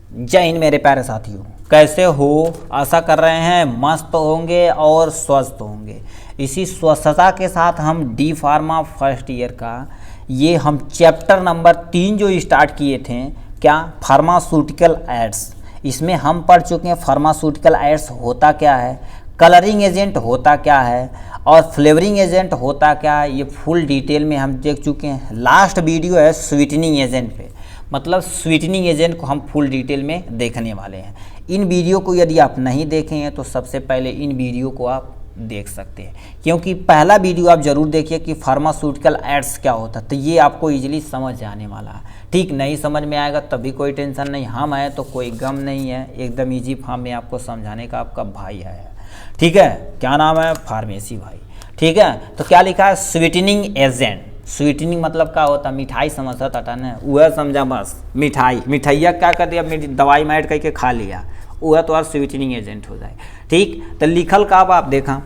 जय हिंद मेरे प्यारे साथियों, कैसे हो? आशा कर रहे हैं मस्त होंगे और स्वस्थ होंगे। इसी स्वस्थता के साथ हम डी फार्मा फर्स्ट ईयर का ये हम चैप्टर नंबर 3 जो स्टार्ट किए थे, क्या फार्मास्यूटिकल एड्स, इसमें हम पढ़ चुके हैं फार्मास्यूटिकल एड्स होता क्या है, कलरिंग एजेंट होता क्या है और फ्लेवरिंग एजेंट होता क्या है, ये फुल डिटेल में हम देख चुके हैं। लास्ट वीडियो है स्वीटनिंग एजेंट पे, मतलब स्वीटनिंग एजेंट को हम फुल डिटेल में देखने वाले हैं। इन वीडियो को यदि आप नहीं देखे हैं तो सबसे पहले इन वीडियो को आप देख सकते हैं, क्योंकि पहला वीडियो आप जरूर देखिए कि फार्मास्यूटिकल एड्स क्या होता है, तो ये आपको इजीली समझ आने वाला है। ठीक, नहीं समझ में आएगा तभी कोई टेंशन नहीं, हम हैं तो कोई गम नहीं है, एकदम ईजी फॉर्म में आपको समझाने का आपका भाई है। ठीक है, क्या नाम है? फार्मेसी भाई। ठीक है, तो क्या लिखा है? Sweetening agent. स्वीटनिंग मतलब क्या होता है? मिठाई समझता था ना, वह समझा बस मिठाई, मिठाइया क्या कर दिया, दवाई में ऐड करके खा लिया, वह तो और स्वीटनिंग एजेंट हो जाए। ठीक, तो लिखल का आप देखा,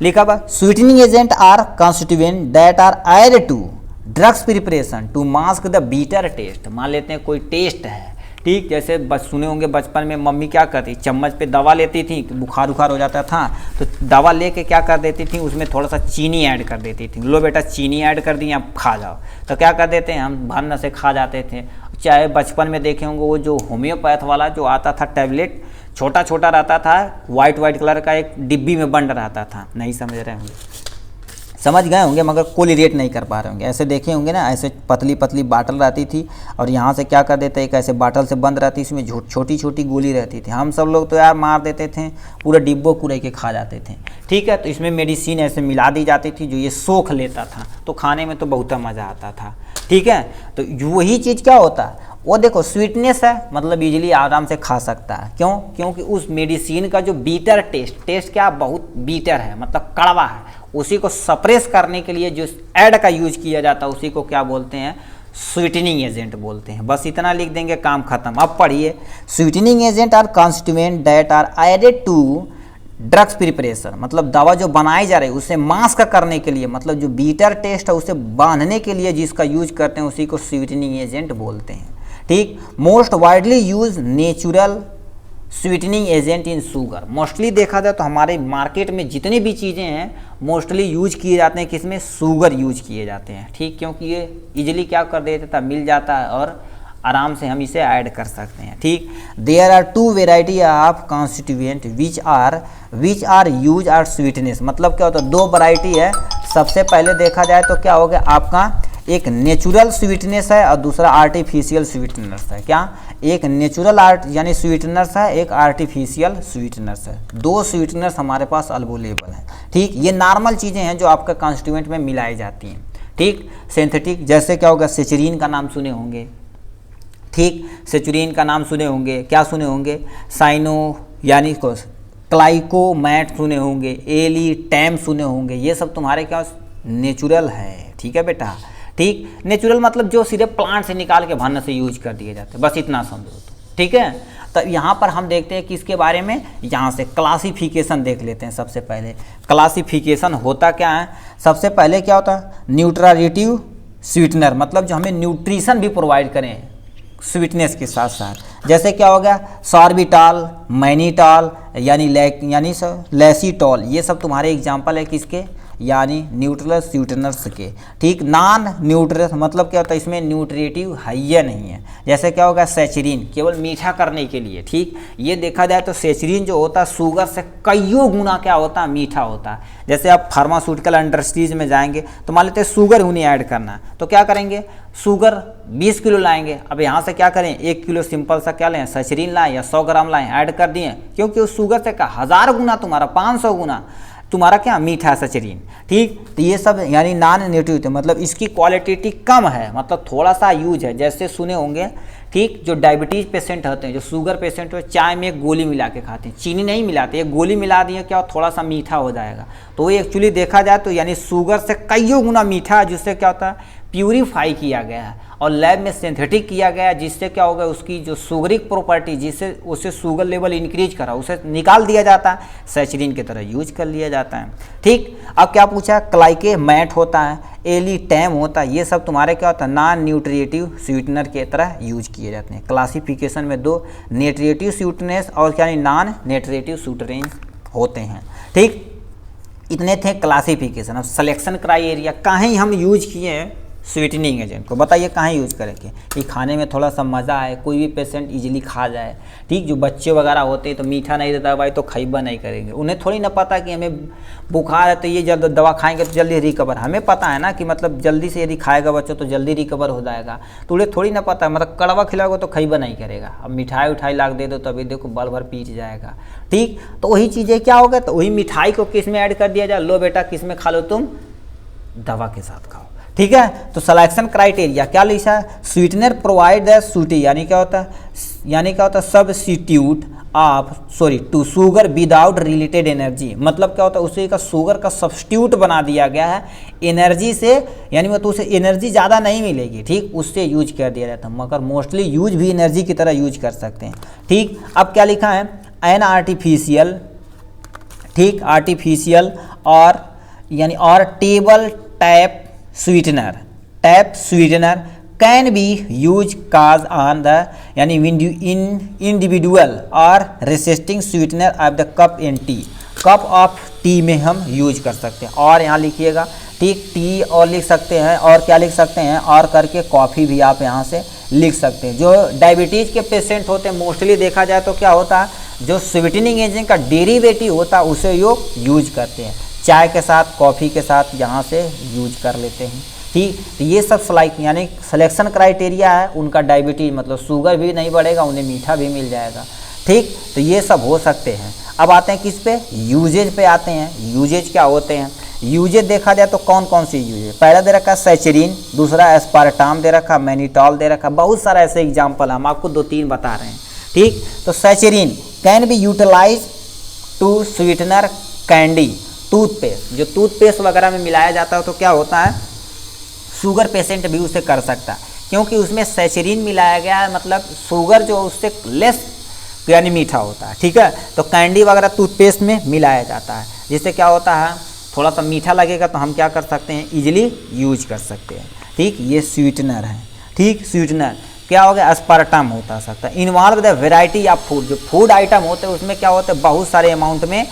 लिखा बा sweetening agent are constituent that are add to drugs preparation to mask the bitter taste. मान लेते हैं कोई टेस्ट है, ठीक, जैसे सुने होंगे बचपन में मम्मी क्या करती, चम्मच पे दवा लेती थी, बुखार उखार हो जाता था तो दवा लेके क्या कर देती थी, उसमें थोड़ा सा चीनी ऐड कर देती थी। लो बेटा चीनी ऐड कर दी, आप खा जाओ, तो क्या कर देते हैं हम भरना से खा जाते थे। चाहे बचपन में देखे होंगे वो जो होम्योपैथ वाला जो आता था टैबलेट, छोटा छोटा रहता था, वाइट कलर का एक डिब्बी में बंद रहता था। नहीं समझ रहे होंगे, समझ गए होंगे मगर कोलिरेट नहीं कर पा रहे होंगे। ऐसे देखे होंगे ना, ऐसे पतली पतली बाटल रहती थी और यहाँ से क्या कर देते, एक ऐसे बाटल से बंद रहती, इसमें छोटी छोटी गोली रहती थी। हम सब लोग तो यार मार देते थे, पूरे डिब्बों पूरे के खा जाते थे। ठीक है, तो इसमें मेडिसिन ऐसे मिला दी जाती थी जो ये सोख लेता था, तो खाने में तो बहुत मज़ा आता था। ठीक है, तो वही चीज़ क्या होता है, वो देखो स्वीटनेस है, मतलब इजीली आराम से खा सकता है। क्यों? क्योंकि उस मेडिसिन का जो बीटर टेस्ट क्या बहुत बीटर है, मतलब कड़वा है, उसी को सप्रेस करने के लिए जो ऐड का यूज किया जाता है उसी को क्या बोलते हैं? स्वीटनिंग एजेंट बोलते हैं। बस इतना लिख देंगे, काम खत्म। अब पढ़िए, sweetening agent are constituent that are added to drugs preparation, मतलब दवा जो बनाई जा रही है उसे मास्क करने के लिए, मतलब जो बीटर टेस्ट है उसे बांधने के लिए जिसका यूज करते हैं उसी को स्वीटनिंग एजेंट बोलते हैं। ठीक, most widely use natural sweetening agent in sugar. Mostly देखा जाए तो हमारे मार्केट में जितनी भी चीज़ें हैं मोस्टली यूज किए जाते हैं, किसमें? शुगर यूज किए जाते हैं। ठीक, क्योंकि ये इजीली क्या कर देता था, मिल जाता है और आराम से हम इसे ऐड कर सकते हैं। ठीक, there are two variety of constituent which are use are sweetness, मतलब क्या होता है, दो वैरायटी है। सबसे पहले देखा जाए तो क्या हो गया आपका, एक नेचुरल स्वीटनेस है और दूसरा आर्टिफिशियल स्वीटनेस है। क्या? एक नेचुरल यानी स्वीटनर्स है, एक आर्टिफिशियल स्वीटनर्स है। दो स्वीटनर्स हमारे पास अवेलेबल है। ठीक, ये नॉर्मल चीज़ें हैं जो आपका कॉन्स्टिट्यूएंट में मिलाई जाती हैं। ठीक, सिंथेटिक जैसे क्या होगा, सेचुरीन का नाम सुने होंगे। ठीक, सेचुरीन का नाम सुने होंगे, क्या सुने होंगे, साइनो यानी क्लाइकोमैट सुने होंगे, एली टैम सुने होंगे, ये सब तुम्हारे क्या नेचुरल है। ठीक है बेटा, ठीक, नेचुरल मतलब जो सीधे प्लांट से निकाल के भरने से यूज कर दिए जाते हैं, बस इतना समझो तो। ठीक है, तो यहाँ पर हम देखते हैं कि इसके बारे में, यहाँ से क्लासिफिकेशन देख लेते हैं। सबसे पहले क्लासिफिकेशन होता क्या है, सबसे पहले क्या होता है, न्यूट्रालिटिव स्वीटनर, मतलब जो हमें न्यूट्रिशन भी प्रोवाइड करें स्वीटनेस के साथ साथ। जैसे क्या हो गया, सॉर्बिटॉल, मैनिटॉल यानी लेसिटॉल, ये सब तुम्हारे एग्जाम्पल है किसके, यानी न्यूट्रल स्वीटनर्स के। ठीक, नॉन न्यूट्रल मतलब क्या होता है, इसमें न्यूट्रिटिव है या नहीं है। जैसे क्या होगा, सेचरीन केवल मीठा करने के लिए। ठीक, ये देखा जाए तो सेचरीन जो होता है शुगर से कईयों गुना क्या होता है, मीठा होता है। जैसे आप फार्मास्यूटिकल इंडस्ट्रीज में जाएंगे तो मान लेते हैं शुगर उन्हें ऐड करना है, तो क्या करेंगे, शुगर 20 किलो लाएंगे, अब यहाँ से क्या करें, 1 किलो सिंपल सा क्या लें, सेचरीन लाएं या 100 ग्राम लाएं, ऐड कर दिए, क्योंकि उस शुगर से क्या 1000 गुना तुम्हारा, 500 गुना तुम्हारा क्या मीठा सचरीन। ठीक, तो ये सब यानी नॉन न्यूट्रिटिव, मतलब इसकी क्वालिटी कम है, मतलब थोड़ा सा यूज है। जैसे सुने होंगे, ठीक, जो डायबिटीज़ पेशेंट होते हैं, जो शुगर पेशेंट हो, चाय में एक गोली मिला के खाते हैं, चीनी नहीं मिलाते, एक गोली मिला दिए क्या थोड़ा सा मीठा हो जाएगा, तो वो एक्चुअली देखा जाए तो यानी शुगर से कईयों गुना मीठा है, जिससे क्या होता है, प्यूरीफाई किया गया है और लैब में सिंथेटिक किया गया, जिससे क्या होगा उसकी जो सुगरिक प्रॉपर्टी जिससे उससे शुगर लेवल इंक्रीज करा उसे निकाल दिया जाता है, सैचरीन की तरह यूज कर लिया जाता है। ठीक, अब क्या पूछा, क्लाइकेमैट होता है, एलिटैम होता है, ये सब तुम्हारे क्या होता है नॉन न्यूट्रिएटिव स्वीटनर की तरह यूज किए जाते हैं। क्लासिफिकेशन में दो न्यूट्रिएटिव स्वीटनेस और क्या नॉन न्यूट्रिएटिव स्वीटनेस होते हैं। ठीक, इतने थे क्लासिफिकेशन। अब सिलेक्शन क्राइटेरिया कहीं हम यूज किए हैं स्वीटनिंग एजेंट को, बताइए कहाँ यूज करेंगे कि खाने में थोड़ा सा मज़ा आए, कोई भी पेशेंट इजीली खा जाए। ठीक, जो बच्चे वगैरह होते हैं तो मीठा नहीं देता भाई तो खइबा नहीं करेंगे, उन्हें थोड़ी ना पता कि हमें बुखार है तो ये जब दवा खाएंगे तो जल्दी रिकवर, हमें पता है ना कि मतलब जल्दी से यदि खाएगा बच्चा तो जल्दी रिकवर हो जाएगा, तो उन्हें थोड़ी ना पता है, मतलब कड़वा खिलाओगे तो खइबा नहीं करेगा। अब मिठाई उठाई लाग दे दो तो अभी देखो बल भर पीट जाएगा। ठीक, तो वही चीज़ें क्या होगा, तो वही मिठाई को किस में ऐड कर दिया जाए, लो बेटा किस में खा लो तुम, दवा के साथ खाओ। ठीक है, तो सिलेक्शन क्राइटेरिया क्या लिखा है, स्वीटनर प्रोवाइड द सूटी, यानी क्या होता है substitute to sugar without related energy, मतलब क्या होता है उसी का शुगर का सब्स्टिट्यूट बना दिया गया है एनर्जी से, यानी मतलब उसे एनर्जी ज़्यादा नहीं मिलेगी। ठीक, उससे यूज कर दिया जाता है, मगर मोस्टली यूज भी एनर्जी की तरह यूज कर सकते हैं। ठीक, अब क्या लिखा है, एन आर्टिफिशियल, ठीक आर्टिफिशियल और यानी और table tap sweetener can be use cause on the यानी इंडिविजुअल और resisting sweetener of the cup in T, cup of T में हम यूज कर सकते हैं। और यहाँ लिखिएगा, ठीक, टी और लिख सकते हैं, और क्या लिख सकते हैं, और करके कॉफ़ी भी आप यहाँ से लिख सकते हैं। जो डायबिटीज़ के पेशेंट होते हैं मोस्टली देखा जाए तो क्या होता है, जो स्वीटनिंग एजेंट का डेरिवेटिव होता है उसे यूज करते हैं, चाय के साथ कॉफ़ी के साथ यहाँ से यूज कर लेते हैं। ठीक, तो ये सब यानी सिलेक्शन क्राइटेरिया है, उनका डायबिटीज मतलब शुगर भी नहीं बढ़ेगा, उन्हें मीठा भी मिल जाएगा। ठीक, तो ये सब हो सकते हैं। अब आते हैं किस पे, यूजेज पे आते हैं। यूजेज क्या होते हैं, यूजेज देखा जाए तो कौन कौन सी यूजेज, पहला दे रखा सैचरीन, दूसरा एस्पार्टाम दे रखा, मैनिटॉल दे रखा, बहुत सारा ऐसे एग्जाम्पल हम आपको 2-3 बता रहे हैं। ठीक, तो saccharin can be utilize to sweetener candy, toothpaste, जो टूथपेस्ट वगैरह में मिलाया जाता है तो क्या होता है शुगर पेशेंट भी उसे कर सकता है, क्योंकि उसमें सैचरीन मिलाया गया है, मतलब शुगर जो उससे लेस यानी मीठा होता है। ठीक है, तो कैंडी वगैरह टूथपेस्ट में मिलाया जाता है, जिससे क्या होता है थोड़ा सा मीठा लगेगा तो हम क्या कर सकते हैं, इजीली यूज कर सकते हैं। ठीक, ये स्वीटनर है। ठीक, स्वीटनर क्या हो गया, एस्पार्टम होता सकता है। Involve the variety of food, जो फूड आइटम होते हैं उसमें क्या होता है बहुत सारे अमाउंट में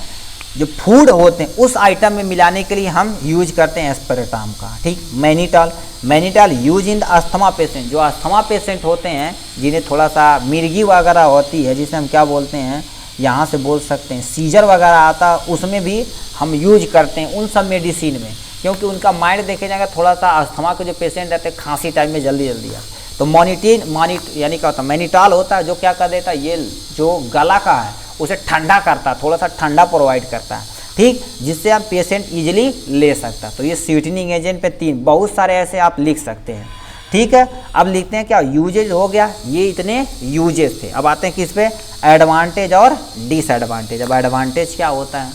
जो फूड होते हैं उस आइटम में मिलाने के लिए हम यूज करते हैं एस्पार्टम का। ठीक, mannitol use in the asthma patient, जो अस्थमा पेशेंट होते हैं जिन्हें थोड़ा सा मिर्गी वगैरह होती है, जिसे हम क्या बोलते हैं यहाँ से बोल सकते हैं सीजर वगैरह आता है, उसमें भी हम यूज करते हैं उन सब मेडिसिन में, क्योंकि उनका माइंड देखे जाएगा थोड़ा सा अस्थमा के जो पेशेंट रहते हैं खांसी टाइम में जल्दी आता, तो यानी क्या होता है मैनिटॉल होता है जो क्या कर देता है, ये जो गला का है उसे ठंडा करता है, थोड़ा सा ठंडा प्रोवाइड करता है। ठीक, जिससे आप पेशेंट इजीली ले सकता है। तो ये स्वीटनिंग एजेंट पे 3 बहुत सारे ऐसे आप लिख सकते हैं। ठीक है, अब लिखते हैं क्या यूजेज हो गया, ये इतने यूजेज थे। अब आते हैं किस पे, एडवांटेज और डिसएडवांटेज। अब एडवांटेज क्या होता है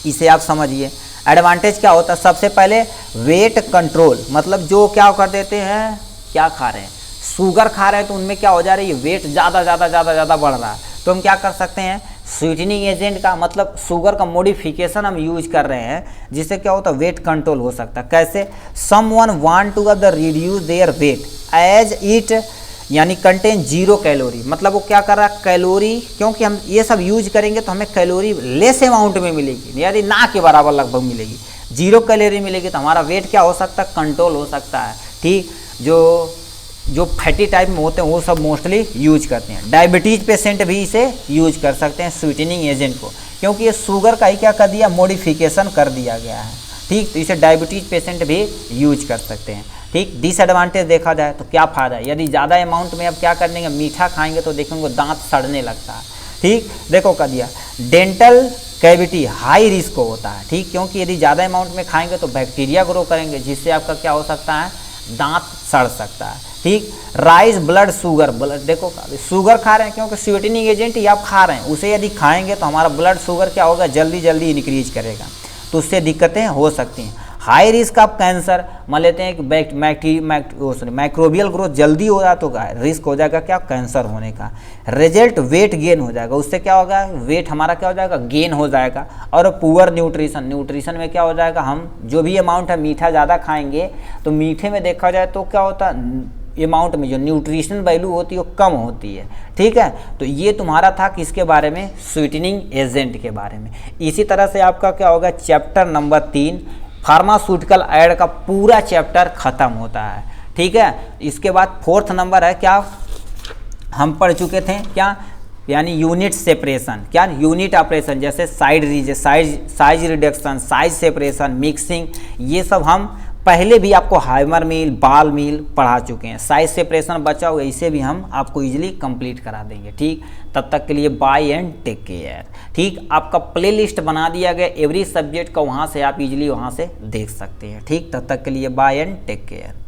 इसे आप समझिए। एडवांटेज क्या होता है, सबसे पहले वेट कंट्रोल, मतलब जो क्या कर देते हैं, क्या खा रहे हैं, शुगर खा रहे हैं तो उनमें क्या हो जा रही है, वेट ज़्यादा बढ़ रहा है, तो हम क्या कर सकते हैं स्वीटनिंग एजेंट का मतलब शुगर का मॉडिफिकेशन हम यूज कर रहे हैं, जिससे क्या होता है वेट कंट्रोल हो सकता है। कैसे, someone want to reduce their weight as it यानी कंटेन 0 कैलोरी, मतलब वो क्या कर रहा है कैलोरी, क्योंकि हम ये सब यूज करेंगे तो हमें कैलोरी लेस अमाउंट में मिलेगी, यानी ना के बराबर लगभग मिलेगी, 0 कैलोरी मिलेगी, तो हमारा वेट क्या हो सकता है कंट्रोल हो सकता है। ठीक, जो फैटी टाइप में होते हैं वो सब मोस्टली यूज करते हैं। डायबिटीज पेशेंट भी इसे यूज कर सकते हैं स्वीटनिंग एजेंट को, क्योंकि ये शुगर का ही क्या कर दिया, मॉडिफिकेशन कर दिया गया है। ठीक, तो इसे डायबिटीज पेशेंट भी यूज कर सकते हैं। ठीक, डिसएडवांटेज देखा जाए तो क्या फ़ायदा है, यदि ज़्यादा अमाउंट में अब क्या कर देंगे मीठा खाएंगे तो देखेंगे दांत सड़ने लगता है। ठीक, देखो कर दिया डेंटल कैविटी हाई रिस्क होता है। ठीक, क्योंकि यदि ज़्यादा अमाउंट में खाएंगे तो बैक्टीरिया ग्रो करेंगे, जिससे आपका क्या हो सकता है दांत सड़ सकता है। ठीक, राइज ब्लड शुगर, देखो शुगर खा रहे हैं क्योंकि स्वीटनिंग एजेंट ही आप खा रहे हैं, उसे यदि खाएंगे तो हमारा ब्लड शुगर क्या होगा जल्दी इंक्रीज करेगा, तो उससे दिक्कतें हो सकती हैं। हाई रिस्क ऑफ कैंसर, मान लेते हैं कि माइक्रोबियल ग्रोथ जल्दी हो रहा तो रिस्क हो जाएगा क्या, कैंसर होने का। रिजल्ट वेट गेन हो जाएगा, उससे क्या होगा, वेट हमारा क्या हो जाएगा, गेन हो जाएगा। और पुअर न्यूट्रिशन, न्यूट्रिशन में क्या हो जाएगा, हम जो भी अमाउंट है मीठा ज़्यादा खाएंगे तो मीठे में देखा जाए तो क्या होता है, अमाउंट में जो न्यूट्रिशन वैल्यू होती है वो कम होती है। ठीक है, तो ये तुम्हारा था किसके बारे में, स्वीटनिंग एजेंट के बारे में। इसी तरह से आपका क्या होगा, चैप्टर नंबर 3 फार्मास्यूटिकल ऐड का पूरा चैप्टर खत्म होता है। ठीक है, इसके बाद 4th नंबर है क्या, हम पढ़ चुके थे क्या, यानी यूनिट सेपरेशन, क्या यूनिट ऑपरेशन, जैसे size reduction, size separation, mixing, ये सब हम पहले भी आपको हाइमर मील, बाल मील पढ़ा चुके हैं। साइज सेपरेशन बचा हुआ, इसे भी हम आपको इजीली कंप्लीट करा देंगे। ठीक, तब तक के लिए बाय एंड टेक केयर। ठीक, आपका प्लेलिस्ट बना दिया गया एवरी सब्जेक्ट का, वहाँ से आप इजीली वहाँ से देख सकते हैं। ठीक, तब तक के लिए बाय एंड टेक केयर।